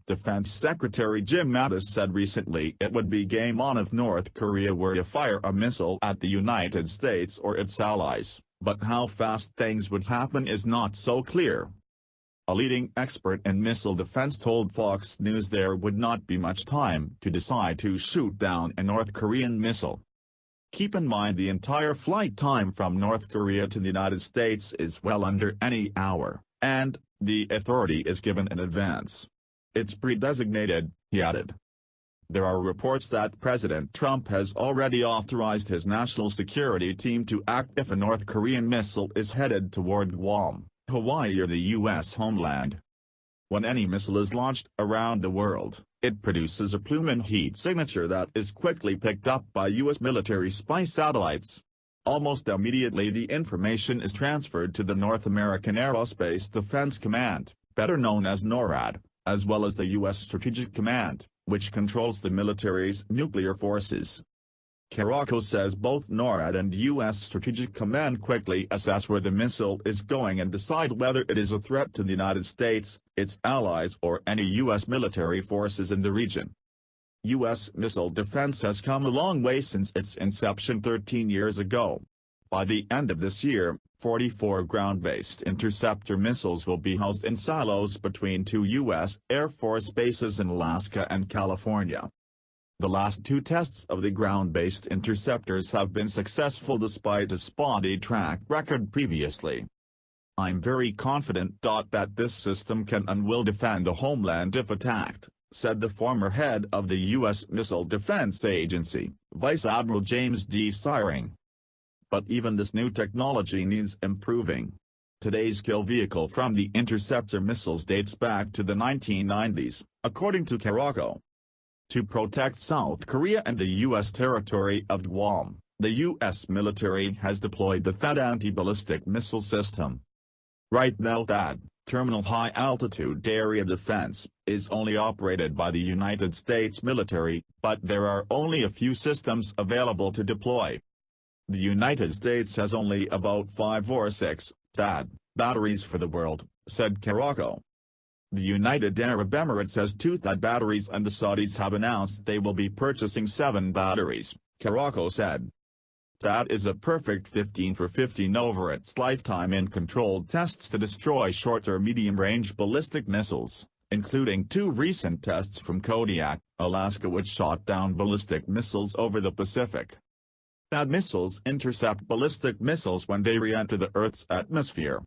Defense Secretary Jim Mattis said recently it would be game on if North Korea were to fire a missile at the United States or its allies, but how fast things would happen is not so clear. A leading expert in missile defense told Fox News there would not be much time to decide to shoot down a North Korean missile. Keep in mind the entire flight time from North Korea to the United States is well under any hour, and the authority is given in advance. It's pre-designated, he added. There are reports that President Trump has already authorized his national security team to act if a North Korean missile is headed toward Guam, Hawaii or the U.S. homeland. When any missile is launched around the world, it produces a plume and heat signature that is quickly picked up by U.S. military spy satellites. Almost immediately the information is transferred to the North American Aerospace Defense Command, better known as NORAD, as well as the U.S. Strategic Command, which controls the military's nuclear forces. Caraco says both NORAD and U.S. Strategic Command quickly assess where the missile is going and decide whether it is a threat to the United States, its allies or any U.S. military forces in the region. U.S. missile defense has come a long way since its inception 13 years ago. By the end of this year, 44 ground-based interceptor missiles will be housed in silos between 2 U.S. Air Force bases in Alaska and California. The last 2 tests of the ground-based interceptors have been successful despite a spotty track record previously. I'm very confident that this system can and will defend the homeland if attacked, said the former head of the U.S. Missile Defense Agency, Vice Admiral James D. Siring. But even this new technology needs improving. Today's kill vehicle from the interceptor missiles dates back to the 1990s, according to Caraco. To protect South Korea and the U.S. territory of Guam, the U.S. military has deployed the THAAD anti-ballistic missile system. Right now THAAD, Terminal High Altitude Area Defense, is only operated by the United States military, but there are only a few systems available to deploy. The United States has only about 5 or 6 THAAD batteries for the world, said Caraco. The United Arab Emirates has 2 THAAD batteries and the Saudis have announced they will be purchasing 7 batteries, Caraco said. THAAD is a perfect 15 for 15 over its lifetime in controlled tests to destroy short or medium-range ballistic missiles, including 2 recent tests from Kodiak, Alaska which shot down ballistic missiles over the Pacific. THAAD missiles intercept ballistic missiles when they re-enter the Earth's atmosphere.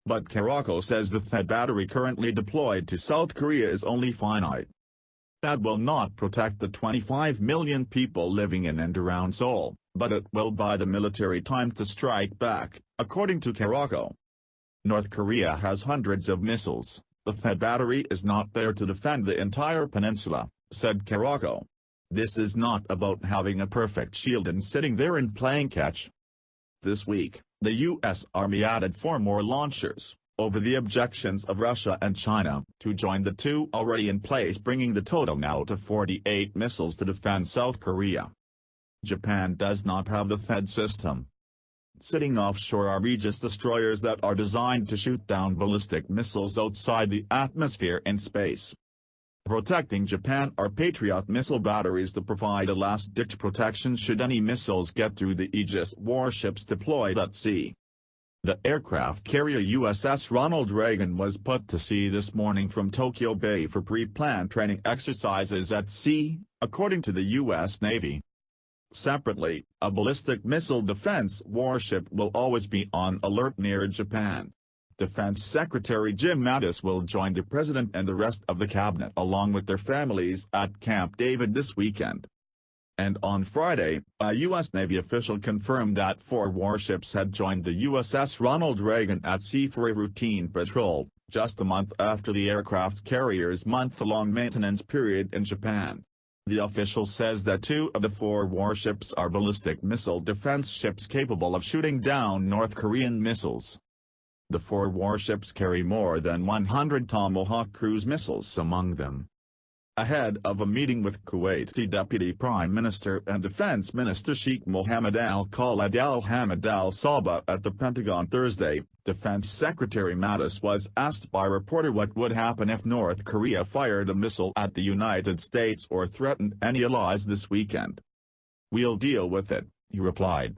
But Caraco says the THAAD battery currently deployed to South Korea is only finite. THAAD will not protect the 25 million people living in and around Seoul, but it will buy the military time to strike back, according to Caraco. North Korea has hundreds of missiles, the THAAD battery is not there to defend the entire peninsula, said Caraco. This is not about having a perfect shield and sitting there and playing catch. This week, the U.S. Army added 4 more launchers, over the objections of Russia and China, to join the 2 already in place, bringing the total now to 48 missiles to defend South Korea. Japan does not have the THAAD system. Sitting offshore are Aegis destroyers that are designed to shoot down ballistic missiles outside the atmosphere in space. Protecting Japan are Patriot missile batteries to provide a last-ditch protection should any missiles get through the Aegis warships deployed at sea. The aircraft carrier USS Ronald Reagan was put to sea this morning from Tokyo Bay for pre-planned training exercises at sea, according to the U.S. Navy. Separately, a ballistic missile defense warship will always be on alert near Japan. Defense Secretary Jim Mattis will join the President and the rest of the cabinet along with their families at Camp David this weekend. And on Friday, a U.S. Navy official confirmed that 4 warships had joined the USS Ronald Reagan at sea for a routine patrol, just a month after the aircraft carrier's month-long maintenance period in Japan. The official says that 2 of the 4 warships are ballistic missile defense ships capable of shooting down North Korean missiles. The 4 warships carry more than 100 Tomahawk cruise missiles among them. Ahead of a meeting with Kuwaiti Deputy Prime Minister and Defense Minister Sheikh Mohammed al-Khalid al-Hamid al-Sabah at the Pentagon Thursday, Defense Secretary Mattis was asked by a reporter what would happen if North Korea fired a missile at the United States or threatened any allies this weekend. "We'll deal with it," he replied.